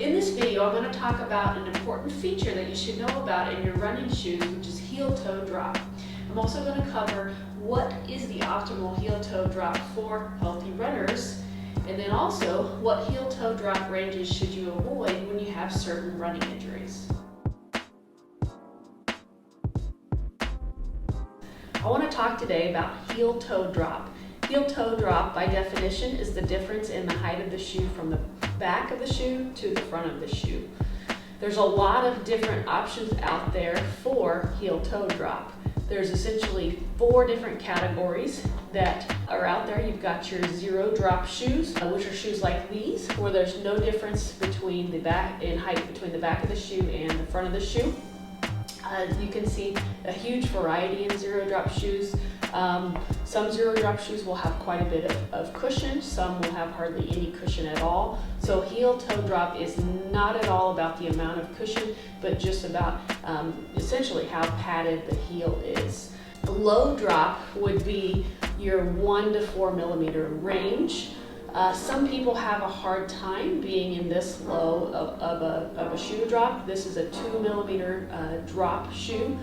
In this video, I'm going to talk about an important feature that you should know about in your running shoes, which is heel-toe drop. I'm also going to cover what is the optimal heel-toe drop for healthy runners, and then also what heel-toe drop ranges should you avoid when you have certain running injuries. I want to talk today about heel-toe drop. Heel-toe drop, by definition, is the difference in the height of the shoe from the back of the shoe to the front of the shoe. There's a lot of different options out there for heel-toe drop. There's essentially 4 different categories that are out there. You've got your zero drop shoes, which are shoes like these, where there's no difference between the back in height between the back of the shoe and the front of the shoe. You can see a huge variety in zero drop shoes. Some zero drop shoes will have quite a bit of cushion, some will have hardly any cushion at all. So heel-toe drop is not at all about the amount of cushion, but just about essentially how padded the heel is. A low drop would be your 1 to 4 millimeter range. Some people have a hard time being in this low of a shoe drop. This is a 2 millimeter drop shoe.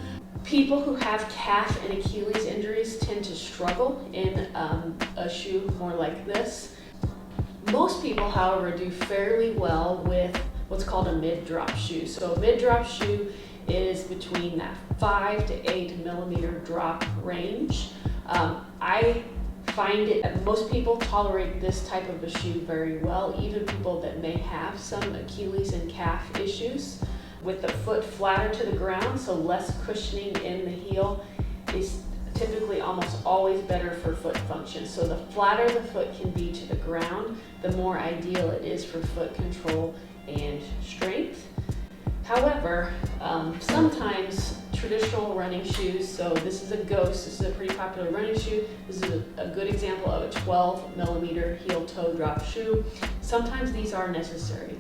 People who have calf and Achilles injuries tend to struggle in a shoe more like this. Most people, however, do fairly well with what's called a mid-drop shoe. So a mid-drop shoe is between that 5 to 8 millimeter drop range. I find it that most people tolerate this type of a shoe very well, even people that may have some Achilles and calf issues. With the foot flatter to the ground, so less cushioning in the heel, is typically almost always better for foot function. So the flatter the foot can be to the ground, the more ideal it is for foot control and strength. However, sometimes traditional running shoes, so this is a Ghost, this is a pretty popular running shoe. This is a good example of a 12 millimeter heel-toe drop shoe. Sometimes these are necessary.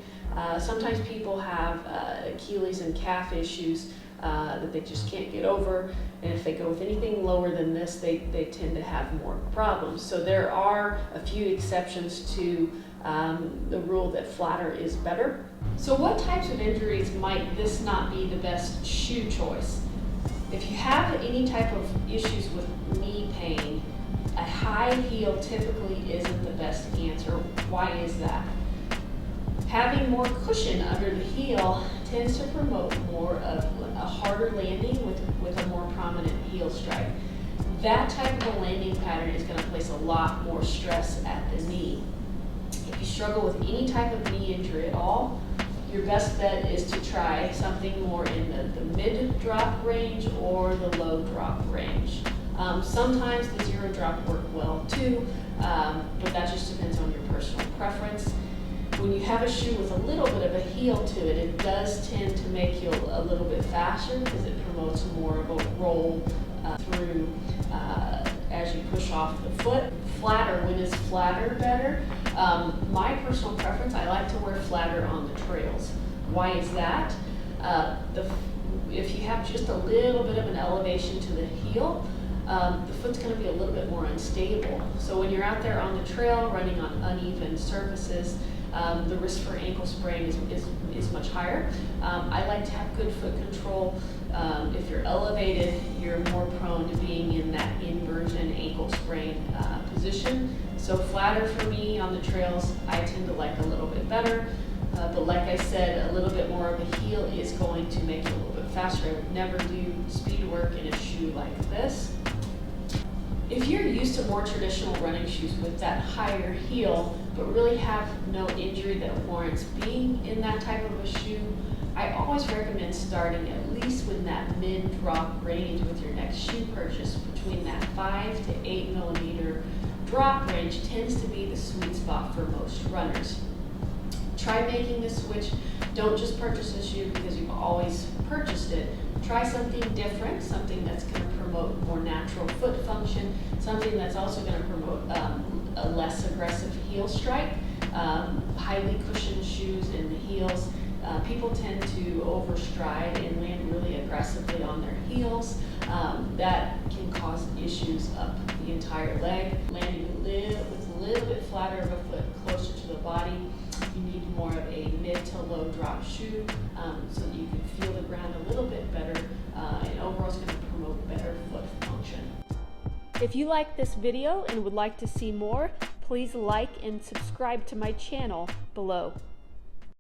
Sometimes people have Achilles and calf issues that they just can't get over, and if they go with anything lower than this, they tend to have more problems. So there are a few exceptions to the rule that flatter is better. So what types of injuries might this not be the best shoe choice? If you have any type of issues with knee pain, a high heel typically isn't the best answer. Why is that? Having more cushion under the heel tends to promote more of a harder landing with a more prominent heel strike. That type of a landing pattern is going to place a lot more stress at the knee. If you struggle with any type of knee injury at all, your best bet is to try something more in the mid-drop range or the low-drop range. Sometimes the zero drop work well too, but that just depends on your personal preference. When you have a shoe with a little bit of a heel to it, it does tend to make you a little bit faster because it promotes more of a roll through as you push off the foot. Flatter, when is flatter better? My personal preference, I like to wear flatter on the trails. Why is that? If you have just a little bit of an elevation to the heel, the foot's going to be a little bit more unstable. So when you're out there on the trail running on uneven surfaces, the risk for ankle sprain is much higher. I like to have good foot control. If you're elevated, you're more prone to being in that inversion ankle sprain position. So flatter for me on the trails, I tend to like a little bit better. But like I said, a little bit more of a heel is going to make you a little bit faster. I would never do speed work in a shoe like this. If you're used to more traditional running shoes with that higher heel, but really have no injury that warrants being in that type of a shoe, I always recommend starting at least with that mid-drop range with your next shoe purchase. Between that 5 to 8 millimeter drop range tends to be the sweet spot for most runners. Try making the switch. Don't just purchase a shoe because you've always purchased it. Try something different, something that's going to promote more natural foot function, something that's also going to promote a less aggressive heel strike. Highly cushioned shoes in the heels. People tend to overstride and land really aggressively on their heels. That can cause issues up the entire leg. Landing with a little bit flatter of a foot closer to the body You need more of a mid to low drop shoe so that you can feel the ground a little bit better, and overall it's going to promote better foot function. If you like this video and would like to see more, please like and subscribe to my channel below.